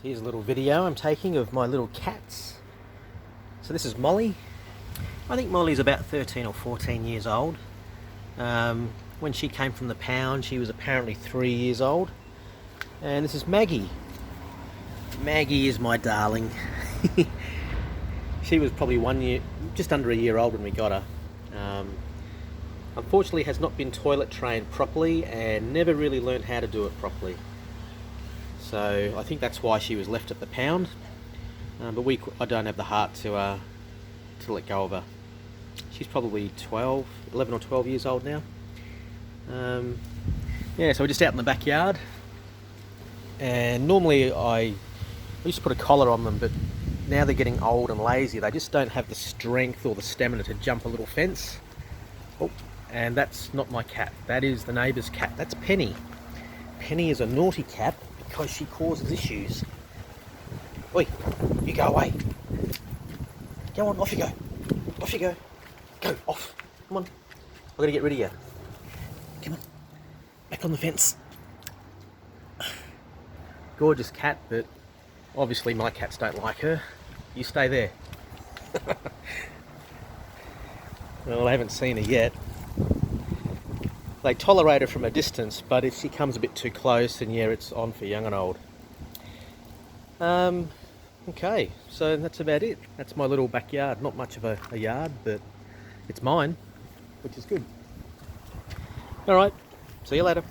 Here's a little video I'm taking of my little cats. So this is Molly. I think Molly's about 13 or 14 years old. When she came from the pound, she was apparently 3 years old. And this is Maggie. Maggie is my darling. She was probably 1 year, just under a year old when we got her. Unfortunately has not been toilet trained properly and never really learned how to do it properly. So I think that's why she was left at the pound. But I don't have the heart to let go of her. She's probably 11 or 12 years old now. Yeah, so we're just out in the backyard. And normally I used to put a collar on them, but now they're getting old and lazy. They just don't have the strength or the stamina to jump a little fence. Oh, and that's not my cat. That is the neighbour's cat. That's Penny. Penny is a naughty cat because she causes issues. Oi, you go away. Go on, off you go. Off you go. Go, off. Come on. I've got to get rid of you. Come on. Back on the fence. Gorgeous cat, but obviously my cats don't like her. You stay there. Well, I haven't seen her yet. They tolerate her from a distance, but if she comes a bit too close, then yeah, it's on for young and old. Okay, so that's about it. That's my little backyard. Not much of a yard, but it's mine, which is good. Alright, see you later.